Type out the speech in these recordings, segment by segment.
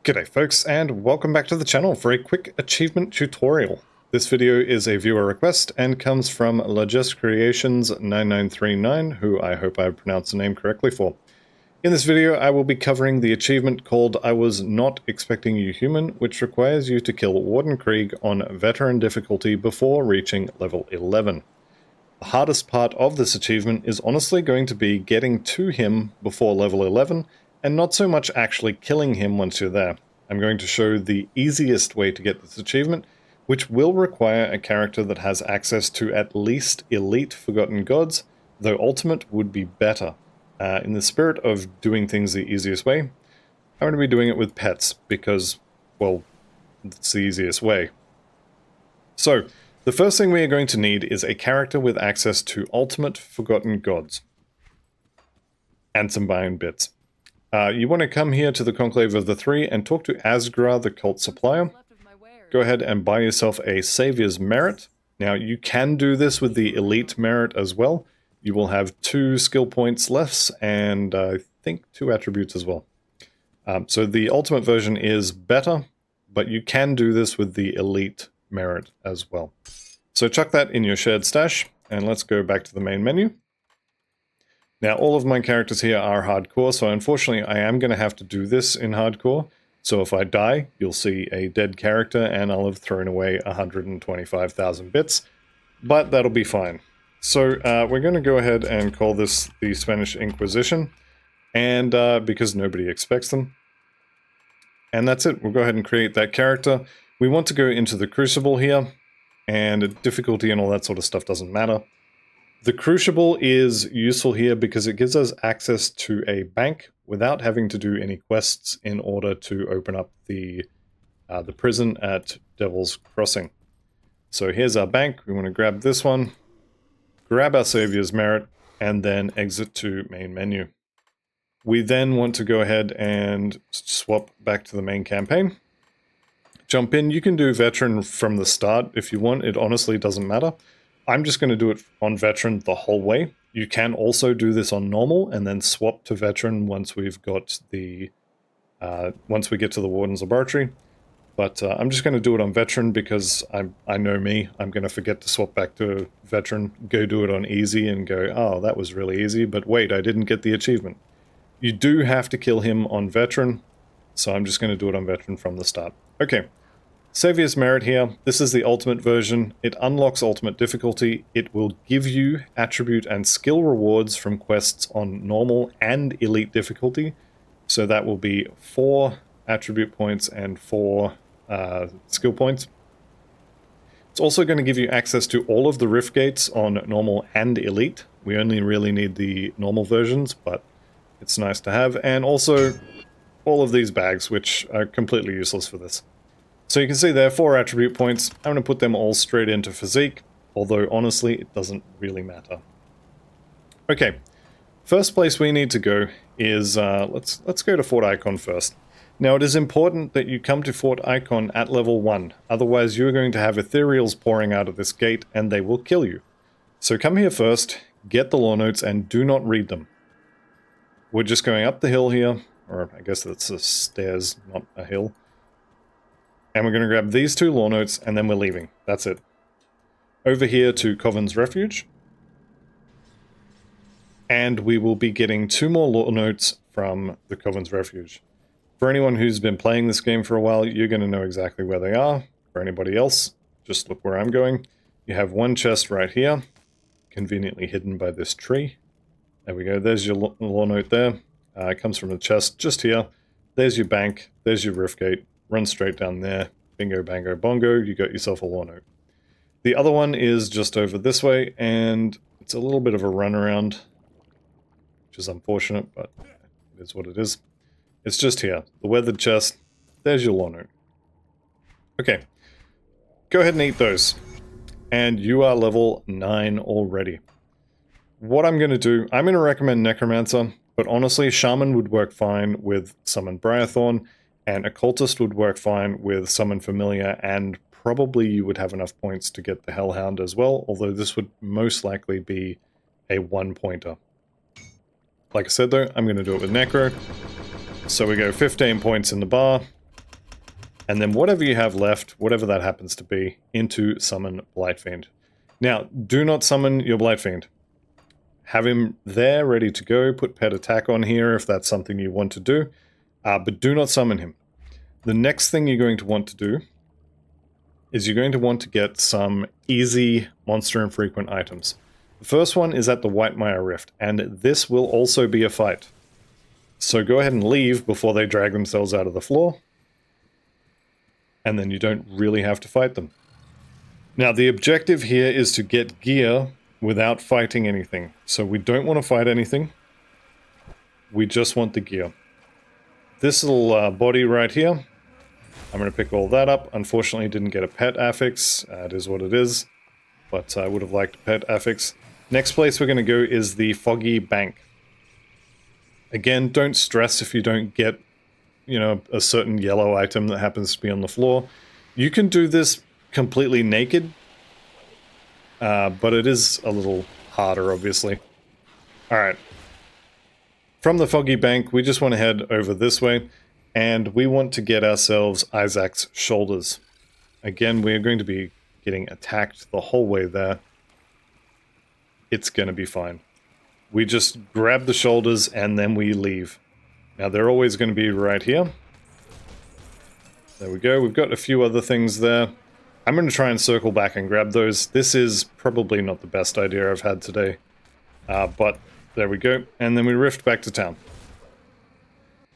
G'day folks, and welcome back to the channel for a quick achievement tutorial. This video is a viewer request and comes from Lajest Creations 9939, who I hope I pronounced the name correctly for. In this video I will be covering the achievement called I Was Not Expecting You Human, which requires you to kill Warden Krieg on veteran difficulty before reaching level 11. The hardest part of this achievement is honestly going to be getting to him before level 11, and not so much actually killing him once you're there. I'm going to show the easiest way to get this achievement, which will require a character that has access to at least elite Forgotten Gods, though Ultimate would be better. In the spirit of doing things the easiest way, I'm going to be doing it with pets, because, well, it's the easiest way. So, the first thing we are going to need is a character with access to Ultimate Forgotten Gods. And some biome bits. You want to come here to the Conclave of the Three and talk to Asgra, the cult supplier. Go ahead and buy yourself a Savior's Merit. Now, you can do this with the Elite Merit as well. You will have 2 skill points less, and I think 2 attributes as well. So the Ultimate version is better, but you can do this with the Elite Merit as well. So chuck that in your shared stash, and let's go back to the main menu. Now, all of my characters here are hardcore, so unfortunately I am going to have to do this in hardcore. So if I die, you'll see a dead character, and I'll have thrown away 125,000 bits, but that'll be fine. So we're going to go ahead and call this the Spanish Inquisition, and because nobody expects them. And that's it, we'll go ahead and create that character. We want to go into the Crucible here, and difficulty and all that sort of stuff doesn't matter. The Crucible is useful here because it gives us access to a bank without having to do any quests in order to open up the prison at Devil's Crossing. So here's our bank. We want to grab this one, grab our Savior's Merit, and then exit to main menu. We then want to go ahead and swap back to the main campaign. Jump in. You can do Veteran from the start if you want. It honestly doesn't matter. I'm just going to do it on Veteran the whole way. You can also do this on normal and then swap to Veteran once we've got the once we get to the Warden's Laboratory. But I'm just going to do it on Veteran because I know me. I'm going to forget to swap back to Veteran, go do it on easy and go, oh, that was really easy, but wait, I didn't get the achievement. You do have to kill him on Veteran, so I'm just going to do it on Veteran from the start. Okay. Savior's Merit here. This is the ultimate version. It unlocks ultimate difficulty. It will give you attribute and skill rewards from quests on normal and elite difficulty. So that will be 4 attribute points and 4 skill points. It's also going to give you access to all of the rift gates on normal and elite. We only really need the normal versions, but it's nice to have. And also all of these bags, which are completely useless for this. So you can see there are 4 attribute points. I'm going to put them all straight into physique, although honestly it doesn't really matter. Okay, first place we need to go is, let's go to Fort Icon first. Now it is important that you come to Fort Icon at level 1, otherwise you're going to have ethereals pouring out of this gate and they will kill you. So come here first, get the lore notes, and do not read them. We're just going up the hill here, or I guess that's the stairs, not a hill. And we're going to grab these 2 lore notes, and then we're leaving. That's it. Over here to Coven's Refuge. And we will be getting 2 more lore notes from the Coven's Refuge. For anyone who's been playing this game for a while, you're going to know exactly where they are. For anybody else, just look where I'm going. You have 1 chest right here, conveniently hidden by this tree. There we go. There's your lore note there. It comes from the chest just here. There's your bank. There's your rift gate. Run straight down there. Bingo, bango, bongo. You got yourself a lore note. The other one is just over this way, and it's a little bit of a runaround, which is unfortunate, but it is what it is. It's just here. The weathered chest. There's your lore note. Okay. Go ahead and eat those. And you are level 9 already. What I'm going to do, I'm going to recommend Necromancer, but honestly, Shaman would work fine with Summon Briarthorn, and Occultist would work fine with Summon Familiar, and probably you would have enough points to get the Hellhound as well, although this would most likely be a 1-pointer. Like I said though, I'm going to do it with Necro. So we go 15 points in the bar, and then whatever you have left, whatever that happens to be, into summon Blightfiend. Now, do not summon your Blightfiend. Have him there, ready to go. Put pet attack on here if that's something you want to do, but do not summon him. The next thing you're going to want to do is you're going to want to get some easy monster infrequent items. The first one is at the Whitemire Rift, and this will also be a fight. So go ahead and leave before they drag themselves out of the floor, and then you don't really have to fight them. Now, the objective here is to get gear without fighting anything. So we don't want to fight anything. We just want the gear. This little body right here, I'm going to pick all that up. Unfortunately, didn't get a pet affix. It is what it is. But I would have liked a pet affix. Next place we're going to go is the Foggy Bank. Again, don't stress if you don't get, you know, a certain yellow item that happens to be on the floor. You can do this completely naked, but it is a little harder, obviously. Alright. From the Foggy Bank, we just want to head over this way, and we want to get ourselves Isaac's shoulders. Again, we're going to be getting attacked the whole way there. It's going to be fine. We just grab the shoulders and then we leave. Now, they're always going to be right here. There we go. We've got a few other things there. I'm going to try and circle back and grab those. This is probably not the best idea I've had today. But there we go. And then we rift back to town.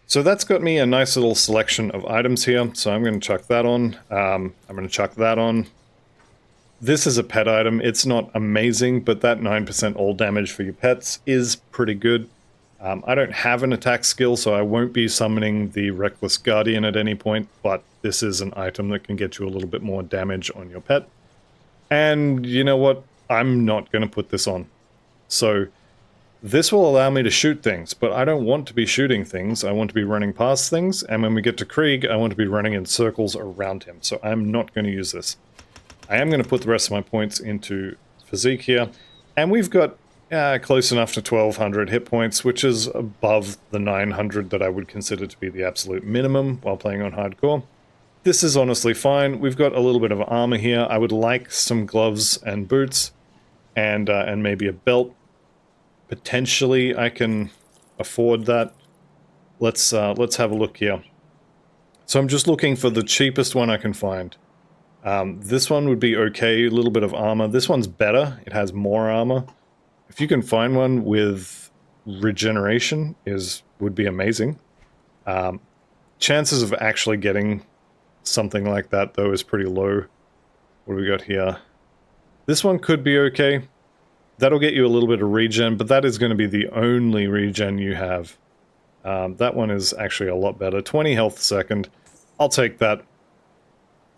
So that's got me a nice little selection of items here. So I'm going to chuck that on. I'm going to chuck that on. This is a pet item. It's not amazing, but that 9% all damage for your pets is pretty good. I don't have an attack skill, so I won't be summoning the Reckless Guardian at any point, but this is an item that can get you a little bit more damage on your pet. And you know what? I'm not going to put this on. So this will allow me to shoot things, but I don't want to be shooting things. I want to be running past things, and when we get to Krieg, I want to be running in circles around him, so I'm not going to use this. I am going to put the rest of my points into physique here, and we've got close enough to 1200 hit points, which is above the 900 that I would consider to be the absolute minimum while playing on hardcore. This is honestly fine. We've got a little bit of armor here. I would like some gloves and boots, and maybe a belt. Potentially, I can afford that. Let's have a look here. So I'm just looking for the cheapest one I can find. This one would be okay, a little bit of armor. This one's better, it has more armor. If you can find one with regeneration would be amazing. Chances of actually getting something like that, though, is pretty low. What do we got here? This one could be okay. That'll get you a little bit of regen, but that is going to be the only regen you have. That one is actually a lot better. 20 health a second. I'll take that.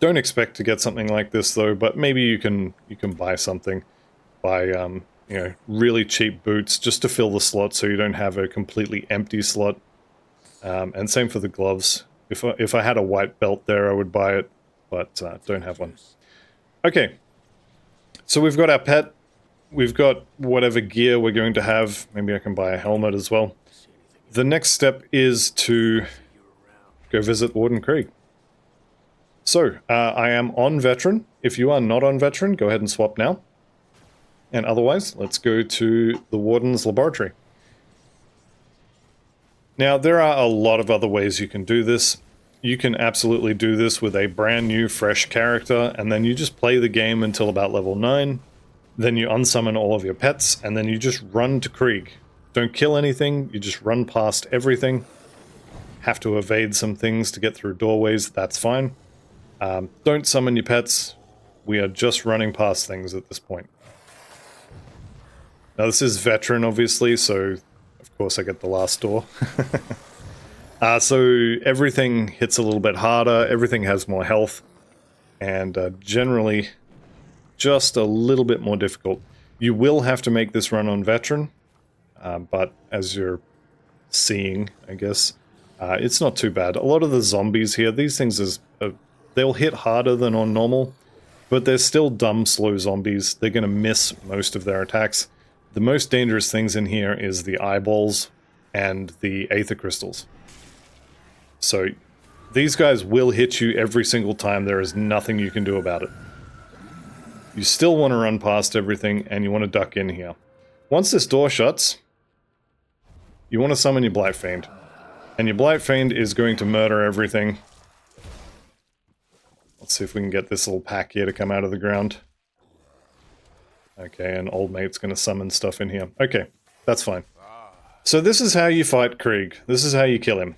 Don't expect to get something like this, though, but maybe you can buy something. Buy, you know, really cheap boots just to fill the slot so you don't have a completely empty slot. And same for the gloves. If I had a white belt there, I would buy it, but don't have one. Okay, so we've got our pet. We've got whatever gear we're going to have. Maybe I can buy a helmet as well. The next step is to go visit Warden Krieg. So, I am on Veteran. If you are not on Veteran, go ahead and swap now. And otherwise, let's go to the Warden's Laboratory. Now, there are a lot of other ways you can do this. You can absolutely do this with a brand new, fresh character, and then you just play the game until about level 9. Then you unsummon all of your pets, and then you just run to Krieg. Don't kill anything, you just run past everything. Have to evade some things to get through doorways, that's fine. Don't summon your pets. We are just running past things at this point. Now this is Veteran, obviously, so of course I get the last door. So everything hits a little bit harder, everything has more health, and generally just a little bit more difficult. You will have to make this run on Veteran, but as you're seeing, I guess, it's not too bad. A lot of the zombies here, these things they'll hit harder than on normal, but they're still dumb, slow zombies. They're going to miss most of their attacks. The most dangerous things in here is the eyeballs and the aether crystals. So These guys will hit you every single time. There is nothing you can do about it. You still want to run past everything, and you want to duck in here. Once this door shuts, you want to summon your Blight Fiend. And your Blight Fiend is going to murder everything. Let's see if we can get this little pack here to come out of the ground. Okay, and old mate's going to summon stuff in here. Okay, that's fine. So this is how you fight Krieg. This is how you kill him.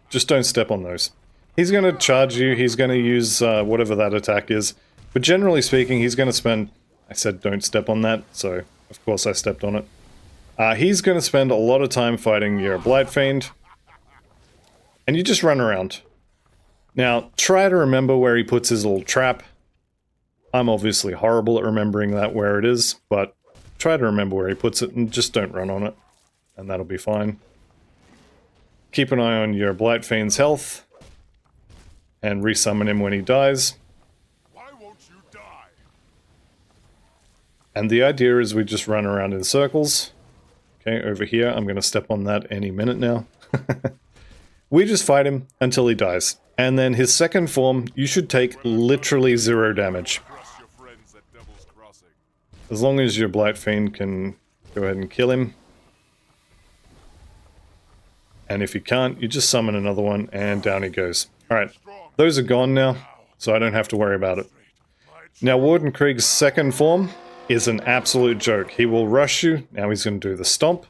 Just don't step on those. He's going to charge you. He's going to use whatever that attack is. But generally speaking, he's going to spend... I said don't step on that, so of course I stepped on it. He's going to spend a lot of time fighting your Blight Fiend. And you just run around. Now, try to remember where he puts his little trap. I'm obviously horrible at remembering that where it is, but try to remember where he puts it and just don't run on it. And that'll be fine. Keep an eye on your Blight Fiend's health. And resummon him when he dies. Why won't you die? And the idea is we just run around in circles. Okay, over here, I'm going to step on that any minute now. We just fight him until he dies. And then his second form, you should take literally 0 damage. As long as your Blight Fiend can go ahead and kill him. And if you can't, you just summon another one, and down he goes. Alright, those are gone now, so I don't have to worry about it. Now, Warden Krieg's second form is an absolute joke. He will rush you, now he's going to do the stomp,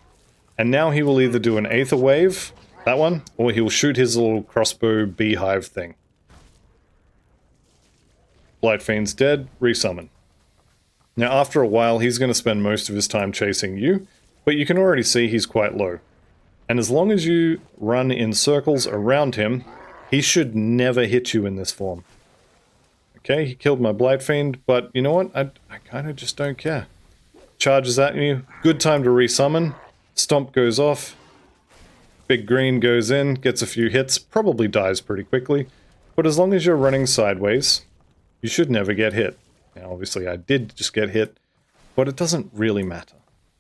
and now he will either do an Aether Wave, that one, or he'll shoot his little crossbow beehive thing. Blight Fiend's dead, resummon. Now, after a while, he's going to spend most of his time chasing you, but you can already see he's quite low. And as long as you run in circles around him, he should never hit you in this form. Okay, he killed my Blight Fiend, but you know what? I kind of just don't care. Charges at you, good time to resummon. Stomp goes off. Big Green goes in, gets a few hits, probably dies pretty quickly. But as long as you're running sideways, you should never get hit. Now, obviously I did just get hit, but it doesn't really matter.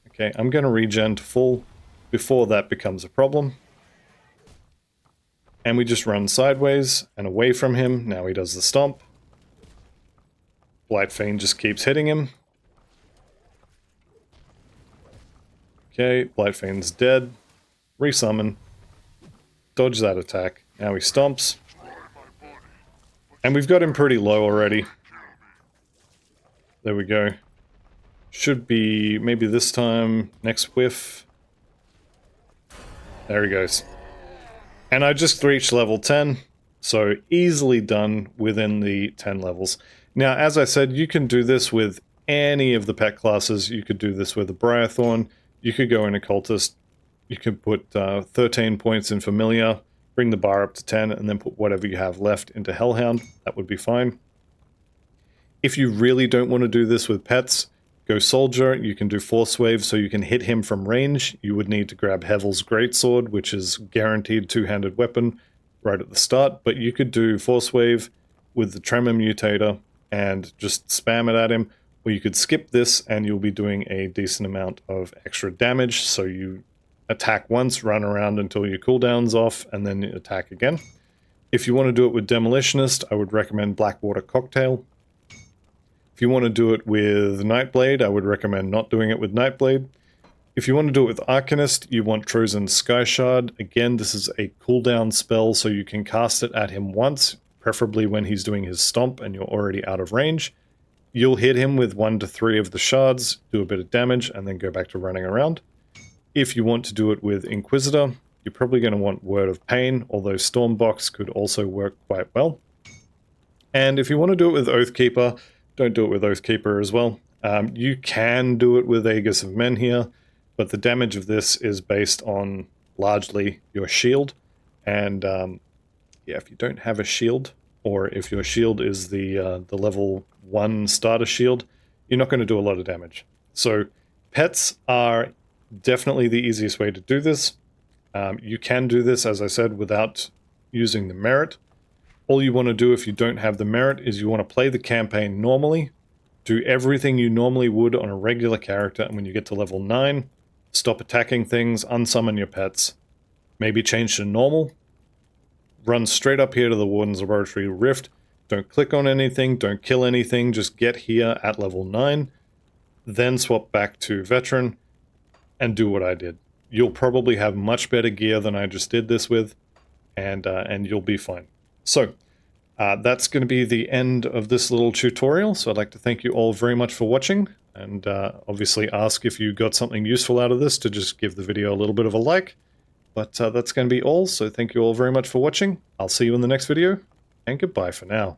Okay, I'm going to regen to full before that becomes a problem. And we just run sideways and away from him. Now he does the stomp. Blight Fiend just keeps hitting him. Okay, Blight Fiend's dead. Resummon. Dodge that attack. Now he stomps. And we've got him pretty low already. There we go. Should be maybe this time, next whiff. There he goes. And I just reached level 10, so easily done within the 10 levels. Now, as I said, you can do this with any of the pet classes. You could do this with a Briarthorn. You could go in Occultist. You could put 13 points in Familiar, bring the bar up to 10, and then put whatever you have left into Hellhound. That would be fine. If you really don't want to do this with pets, go Soldier. You can do Force Wave so you can hit him from range. You would need to grab Hevel's Greatsword, which is guaranteed two-handed weapon right at the start. But you could do Force Wave with the Tremor Mutator and just spam it at him. Or you could skip this and you'll be doing a decent amount of extra damage. So you attack once, run around until your cooldown's off, and then attack again. If you want to do it with Demolitionist, I would recommend Blackwater Cocktail. If you want to do it with Nightblade, I would recommend not doing it with Nightblade. If you want to do it with Arcanist, you want Trozen Sky Shard. Again, this is a cooldown spell, so you can cast it at him once, preferably when he's doing his stomp and you're already out of range. You'll hit him with 1 to 3 of the shards, do a bit of damage, and then go back to running around. If you want to do it with Inquisitor, you're probably going to want Word of Pain, although Stormbox could also work quite well. And if you want to do it with Oathkeeper, don't do it with Oathkeeper as well. You can do it with Aegis of Men here, but the damage of this is based on largely your shield. And yeah, if you don't have a shield, or if your shield is the level 1 starter shield, you're not going to do a lot of damage. So pets are definitely the easiest way to do this. You can do this, as I said, without using the merit. All you want to do if you don't have the merit is you want to play the campaign normally, do everything you normally would on a regular character, and when you get to level 9, stop attacking things, unsummon your pets, maybe change to normal, run straight up here to the Warden's Laboratory Rift, don't click on anything, don't kill anything, just get here at level 9, then swap back to Veteran, and do what I did. You'll probably have much better gear than I just did this with, and you'll be fine. So, that's going to be the end of this little tutorial, so I'd like to thank you all very much for watching, and obviously ask if you got something useful out of this to just give the video a little bit of a like. But that's going to be all, so thank you all very much for watching. I'll see you in the next video, and goodbye for now.